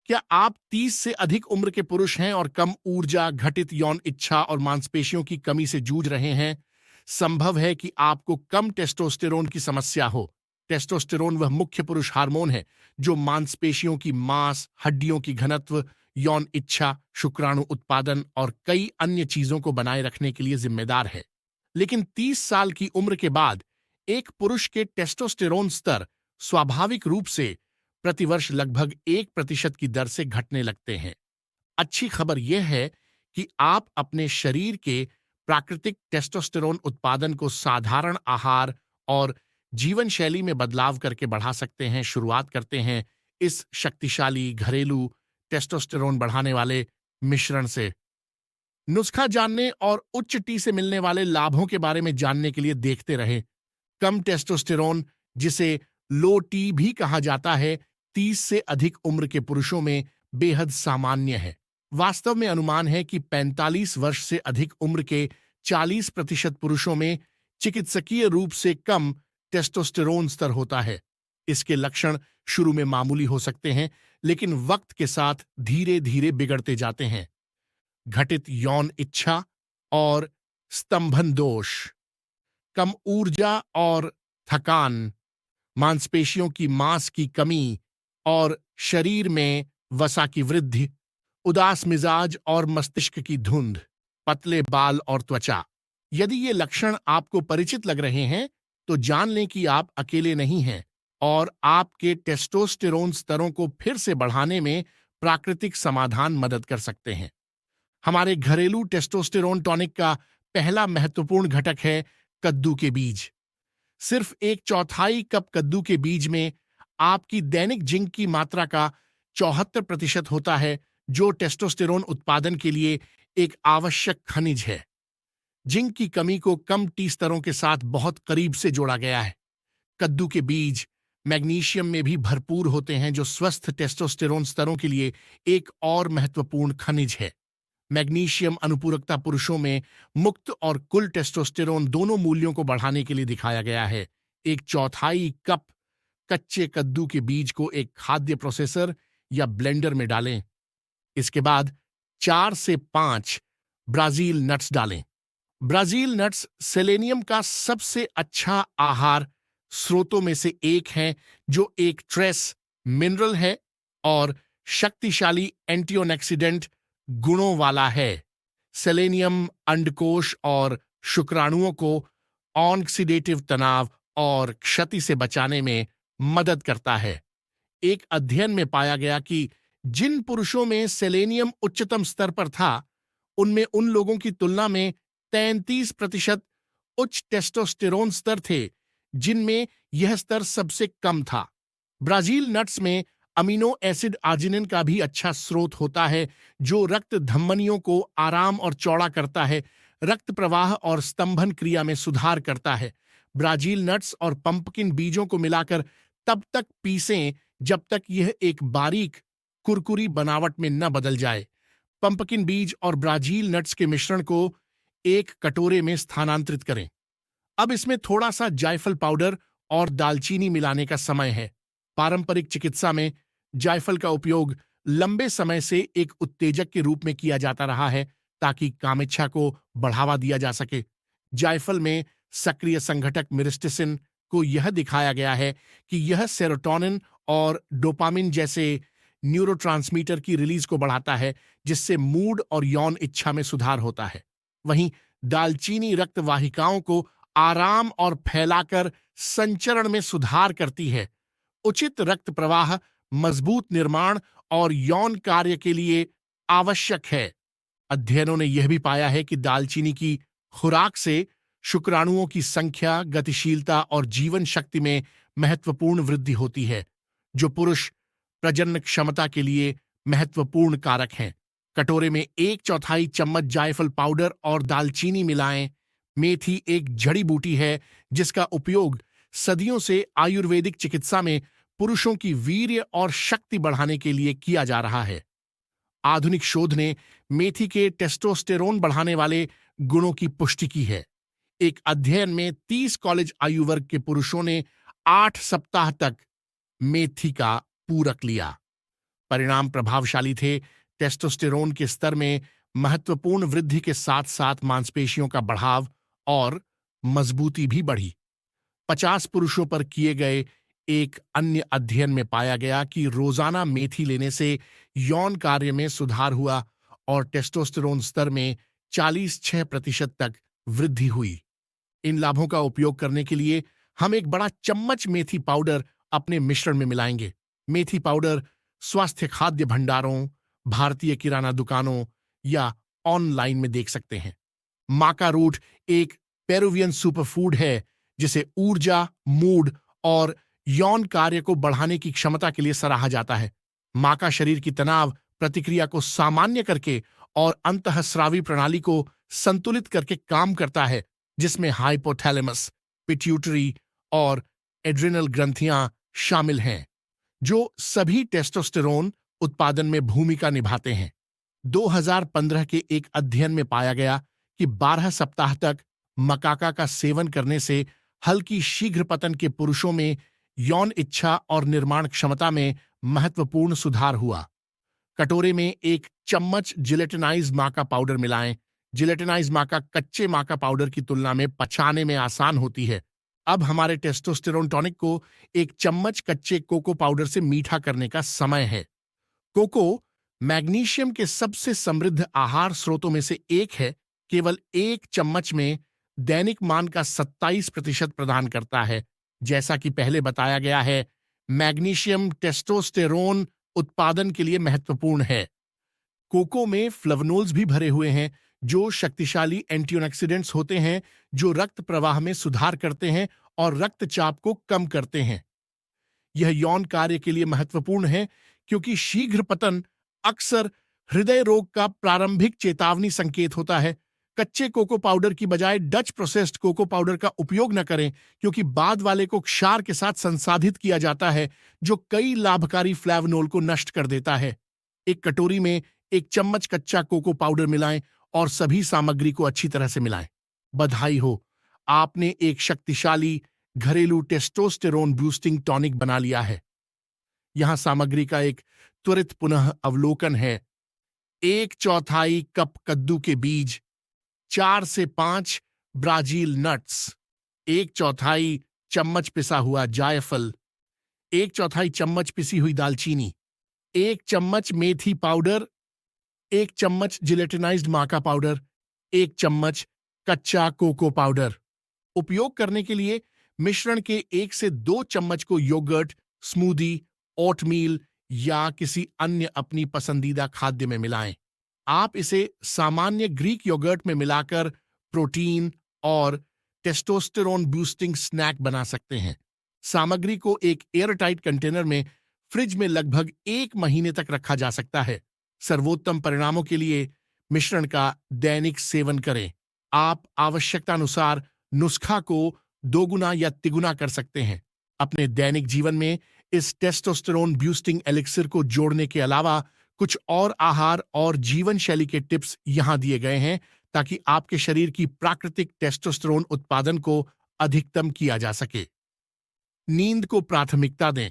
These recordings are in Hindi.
क्या आप 30 से अधिक उम्र के पुरुष हैं और कम ऊर्जा, घटित यौन इच्छा और मांसपेशियों की कमी से जूझ रहे हैं? संभव है कि आपको कम टेस्टोस्टेरोन की समस्या हो। टेस्टोस्टेरोन वह मुख्य पुरुष हार्मोन है जो मांसपेशियों की मांस, हड्डियों की घनत्व, यौन इच्छा, शुक्राणु उत्पादन और कई अन्य चीजों को बनाए रखने के लिए जिम्मेदार है। लेकिन 30 साल की उम्र के बाद एक पुरुष के टेस्टोस्टेरोन स्तर स्वाभाविक रूप से प्रतिवर्ष लगभग 1% की दर से घटने लगते हैं। अच्छी खबर यह है कि आप अपने शरीर के प्राकृतिक टेस्टोस्टेरोन उत्पादन को साधारण आहार और जीवन शैली में बदलाव करके बढ़ा सकते हैं। शुरुआत करते हैं इस शक्तिशाली घरेलू टेस्टोस्टेरोन बढ़ाने वाले मिश्रण से। नुस्खा जानने और उच्च टी से मिलने वाले लाभों के बारे में जानने के लिए देखते रहें। कम टेस्टोस्टेरोन, जिसे लो टी भी कहा जाता है, 30 से अधिक उम्र के पुरुषों में बेहद सामान्य है। वास्तव में अनुमान है कि 45 वर्ष से अधिक उम्र के 40% पुरुषों में चिकित्सकीय रूप से कम टेस्टोस्टेरोन स्तर होता है। इसके लक्षण शुरू में मामूली हो सकते हैं, लेकिन वक्त के साथ धीरे धीरे बिगड़ते जाते हैं। घटित यौन इच्छा और स्तंभन दोष, कम ऊर्जा और थकान, मांसपेशियों की मांस की कमी और शरीर में वसा की वृद्धि, उदास मिजाज और मस्तिष्क की धुंध, पतले बाल और त्वचा। यदि ये लक्षण आपको परिचित लग रहे हैं, तो जान लें कि आप अकेले नहीं हैं और आपके टेस्टोस्टेरोन स्तरों को फिर से बढ़ाने में प्राकृतिक समाधान मदद कर सकते हैं। हमारे घरेलू टेस्टोस्टेरोन टॉनिक का पहला महत्वपूर्ण घटक है कद्दू के बीज। सिर्फ 1/4 कप कद्दू के बीज में आपकी दैनिक जिंक की मात्रा का 74% होता है, जो टेस्टोस्टेरोन उत्पादन के लिए एक आवश्यक खनिज है। जिंक की कमी को कम टी स्तरों के साथ बहुत करीब से जोड़ा गया है। कद्दू के बीज मैग्नीशियम में भी भरपूर होते हैं, जो स्वस्थ टेस्टोस्टेरोन स्तरों के लिए एक और महत्वपूर्ण खनिज है। मैग्नीशियम अनुपूरकता पुरुषों में मुक्त और कुल टेस्टोस्टेरोन दोनों मूल्यों को बढ़ाने के लिए दिखाया गया है। 1/4 कप कच्चे कद्दू के बीज को एक खाद्य प्रोसेसर या ब्लेंडर में डालें। इसके बाद 4 से 5 ब्राजील नट्स डालें। ब्राजील नट्स सेलेनियम का सबसे अच्छा आहार स्रोतों में से एक है, जो एक ट्रेस मिनरल है और शक्तिशाली एंटीऑक्सीडेंट गुणों वाला है। सेलेनियम अंडकोश और शुक्राणुओं को ऑक्सीडेटिव तनाव और क्षति से बचाने में मदद करता है। एक अध्ययन में पाया गया कि जिन पुरुषों में सेलेनियम उच्चतम स्तर पर था, उनमें उन लोगों की तुलना में 33% उच्च टेस्टोस्टेरोन स्तर थे जिनमें यह स्तर सबसे कम था। ब्राजील नट्स में अमीनो एसिड आर्जिनिन का भी अच्छा स्रोत होता है, जो रक्त धमनियों को आराम और चौड़ा करता है, रक्त प्रवाह और स्तंभन क्रिया में सुधार करता है। ब्राजील नट्स और पंपकिन बीजों को मिलाकर तब तक पीसें जब तक यह एक बारीक कुरकुरी बनावट में न बदल जाए। पंपकिन बीज और ब्राजील नट्स के मिश्रण को एक कटोरे में स्थानांतरित करें। अब इसमें थोड़ा सा जायफल पाउडर और दालचीनी मिलाने का समय है। पारंपरिक चिकित्सा में जायफल का उपयोग लंबे समय से एक उत्तेजक के रूप में किया जाता रहा है, ताकि कामेच्छा को बढ़ावा दिया जा सके। जायफल में सक्रिय संघटक मिरिस्टिसिन को यह दिखाया गया है कि यह सेरोटोनिन और डोपामिन जैसे न्यूरोट्रांसमीटर की रिलीज को बढ़ाता है, जिससे मूड और यौन इच्छा में सुधार होता है। वहीं दालचीनी रक्त वाहिकाओं को आराम और फैलाकर संचरण में सुधार करती है। उचित रक्त प्रवाह मजबूत निर्माण और यौन कार्य के लिए आवश्यक है। अध्ययनों ने यह भी पाया है कि दालचीनी की खुराक से शुक्राणुओं की संख्या, गतिशीलता और जीवन शक्ति में महत्वपूर्ण वृद्धि होती है, जो पुरुष प्रजनन क्षमता के लिए महत्वपूर्ण कारक हैं। कटोरे में 1/4 चम्मच जायफल पाउडर और दालचीनी मिलाएं। मेथी एक जड़ी बूटी है जिसका उपयोग सदियों से आयुर्वेदिक चिकित्सा में पुरुषों की वीर्य और शक्ति बढ़ाने के लिए किया जा रहा है। आधुनिक शोध ने मेथी के टेस्टोस्टेरोन बढ़ाने वाले गुणों की पुष्टि की है। एक अध्ययन में 30 कॉलेज आयु वर्ग के पुरुषों ने 8 सप्ताह तक मेथी का पूरक लिया। परिणाम प्रभावशाली थे। टेस्टोस्टेरोन के स्तर में महत्वपूर्ण वृद्धि के साथ साथ मांसपेशियों का बढ़ाव और मजबूती भी बढ़ी। 50 पुरुषों पर किए गए एक अन्य अध्ययन में पाया गया कि रोजाना मेथी लेने से यौन कार्य में सुधार हुआ और टेस्टोस्टेरोन स्तर में 46% तक वृद्धि हुई। इन लाभों का उपयोग करने के लिए हम एक बड़ा चम्मच मेथी पाउडर अपने मिश्रण में मिलाएंगे। मेथी पाउडर स्वास्थ्य खाद्य भंडारों, भारतीय किराना दुकानों या ऑनलाइन में देख सकते हैं। माका रूट एक पेरुवियन सुपरफूड है जिसे ऊर्जा, मूड और यौन कार्य को बढ़ाने की क्षमता के लिए सराहा जाता है। माका शरीर की तनाव प्रतिक्रिया को सामान्य करके और अंतःस्रावी प्रणाली को संतुलित करके काम करता है, जिसमें हाइपोथैलेमस, पिट्यूटरी और एड्रिनल ग्रंथियां शामिल हैं, जो सभी टेस्टोस्टेरोन उत्पादन में भूमिका निभाते हैं। 2015 के एक अध्ययन में पाया गया कि 12 सप्ताह तक मकाका का सेवन करने से हल्की शीघ्र पतन के पुरुषों में यौन इच्छा और निर्माण क्षमता में महत्वपूर्ण सुधार हुआ। कटोरे में एक चम्मच जिलेटिनाइज्ड माका पाउडर मिलाएं। जिलेटिनाइज्ड माका कच्चे माका पाउडर की तुलना में पचाने में आसान होती है। अब हमारे टेस्टोस्टेरोन टॉनिक को एक चम्मच कच्चे कोको पाउडर से मीठा करने का समय है। कोको मैग्नीशियम के सबसे समृद्ध आहार स्रोतों में से एक है। केवल एक चम्मच में दैनिक मान का 27% प्रदान करता है। जैसा कि पहले बताया गया है, मैग्नीशियम टेस्टोस्टेरोन उत्पादन के लिए महत्वपूर्ण है। कोको में फ्लेवोनोल्स भी भरे हुए हैं, जो शक्तिशाली एंटीऑक्सीडेंट्स होते हैं जो रक्त प्रवाह में सुधार करते हैं और रक्तचाप को कम करते हैं। यह यौन कार्य के लिए महत्वपूर्ण है क्योंकि शीघ्र पतन अक्सर हृदय रोग का प्रारंभिक चेतावनी संकेत होता है। कच्चे कोको पाउडर की बजाय डच प्रोसेस्ड कोको पाउडर का उपयोग न करें, क्योंकि बाद वाले को क्षार के साथ संसाधित किया जाता है, जो कई लाभकारी फ्लेवोनोल को नष्ट कर देता है। एक कटोरी में एक चम्मच कच्चा कोको पाउडर मिलाएं और सभी सामग्री को अच्छी तरह से मिलाएं। बधाई हो, आपने एक शक्तिशाली घरेलू टेस्टोस्टेरोन बूस्टिंग टॉनिक बना लिया है। यहां सामग्री का एक त्वरित पुनः अवलोकन है। 1/4 कप कद्दू के बीज, 4 से 5 ब्राजील नट्स, 1/4 चम्मच पिसा हुआ जायफल, 1/4 चम्मच पिसी हुई दालचीनी, 1 चम्मच मेथी पाउडर, 1 चम्मच जिलेटिनाइज्ड माका पाउडर, 1 चम्मच कच्चा कोको पाउडर। उपयोग करने के लिए मिश्रण के 1 से 2 चम्मच को योगर्ट, स्मूदी, ओटमील या किसी अन्य अपनी पसंदीदा खाद्य में मिलाएं। आप इसे सामान्य ग्रीक योगर्ट में मिलाकर प्रोटीन और टेस्टोस्टेरोन बूस्टिंग स्नैक बना सकते हैं। सामग्री को एक एयरटाइट कंटेनर में फ्रिज में लगभग 1 महीने तक रखा जा सकता है। सर्वोत्तम परिणामों के लिए मिश्रण का दैनिक सेवन करें। आप आवश्यकतानुसार नुस्खा को दोगुना या तिगुना कर सकते हैं। अपने दैनिक जीवन में इस टेस्टोस्टेरोन बूस्टिंग एलिक्सिर को जोड़ने के अलावा कुछ और आहार और जीवन शैली के टिप्स यहां दिए गए हैं, ताकि आपके शरीर की प्राकृतिक टेस्टोस्टेरोन उत्पादन को अधिकतम किया जा सके। नींद को प्राथमिकता दें।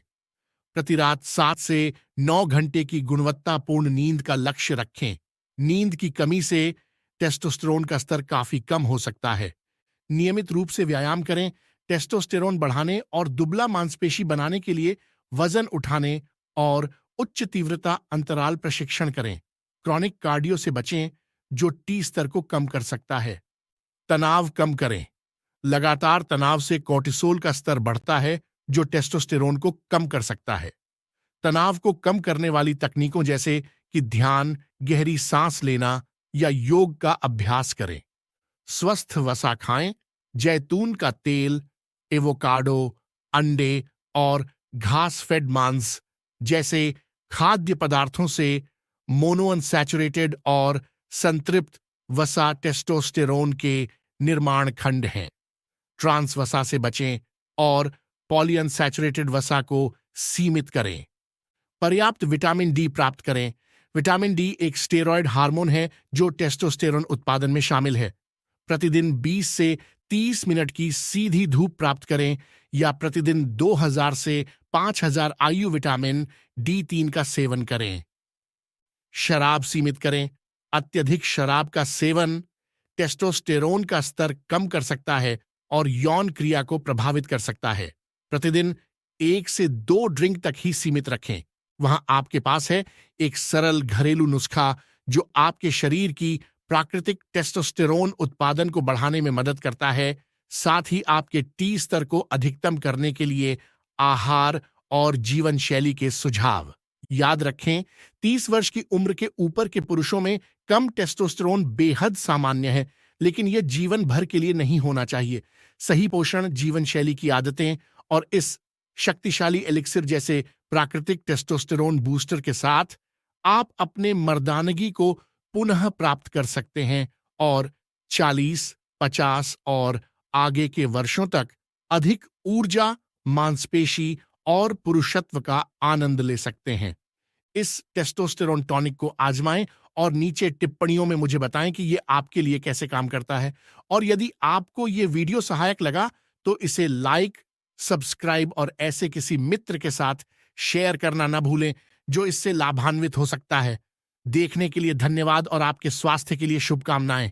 प्रति रात 7 से 9 घंटे की गुणवत्तापूर्ण नींद का लक्ष्य रखें। नींद की कमी से टेस्टोस्टेरोन का स्तर काफी कम हो सकता है। नियमित रूप से व्यायाम करें। टेस्टोस्टेरोन बढ़ाने और दुबला मांसपेशी बनाने के लिए वजन उठाने और उच्च तीव्रता अंतराल प्रशिक्षण करें। क्रॉनिक कार्डियो से बचें, जो टी स्तर को कम कर सकता है। तनाव कम करें। लगातार तनाव से कोर्टिसोल का स्तर बढ़ता है, जो टेस्टोस्टेरोन को कम कर सकता है। तनाव को कम करने वाली तकनीकों जैसे कि ध्यान, गहरी सांस लेना या योग का अभ्यास करें। स्वस्थ वसा खाएं। जैतून का तेल, एवोकाडो, अंडे और घास फेड मांस जैसे खाद्य पदार्थों से मोनोअनसैचुरेटेड और संतृप्त वसा टेस्टोस्टेरोन के निर्माण खंड हैं। ट्रांस वसा से बचें और पॉलीअनसैचुरेटेड वसा को सीमित करें। पर्याप्त विटामिन डी प्राप्त करें। विटामिन डी एक स्टेरॉयड हार्मोन है जो टेस्टोस्टेरोन उत्पादन में शामिल है। प्रतिदिन 20 से 30 मिनट की सीधी धूप प्राप्त करें या प्रतिदिन 2000 से 5000 आयु विटामिन D3 का सेवन करें। शराब सीमित करें। अत्यधिक शराब का सेवन टेस्टोस्टेरोन का स्तर कम कर सकता है और यौन क्रिया को प्रभावित कर सकता है। प्रतिदिन 1 से 2 ड्रिंक तक ही सीमित रखें। वहां आपके पास है एक सरल घरेलू नुस्खा जो आपके शरीर की प्राकृतिक टेस्टोस्टेरोन उत्पादन को बढ़ाने में मदद करता है। साथ ही आपके टी स्तर को अधिकतम करने के लिए आहार और जीवन शैली के सुझाव। याद रखें, 30 वर्ष की उम्र के ऊपर के पुरुषों में कम टेस्टोस्टेरोन बेहद सामान्य है, लेकिन यह जीवन भर के लिए नहीं होना चाहिए। सही पोषण, जीवन शैली की आदतें और इस शक्तिशाली एलिक्सिर जैसे प्राकृतिक टेस्टोस्टेरोन बूस्टर के साथ आप अपने मर्दानगी को पुनः प्राप्त कर सकते हैं और 40, 50 और आगे के वर्षों तक अधिक ऊर्जा, मांसपेशी और पुरुषत्व का आनंद ले सकते हैं। इस टेस्टोस्टेरोन टॉनिक को आजमाएं और नीचे टिप्पणियों में मुझे बताएं कि यह आपके लिए कैसे काम करता है। और यदि आपको यह वीडियो सहायक लगा तो इसे लाइक, सब्सक्राइब और ऐसे किसी मित्र के साथ शेयर करना न भूलें जो इससे लाभान्वित हो सकता है। देखने के लिए धन्यवाद और आपके स्वास्थ्य के लिए शुभकामनाएं।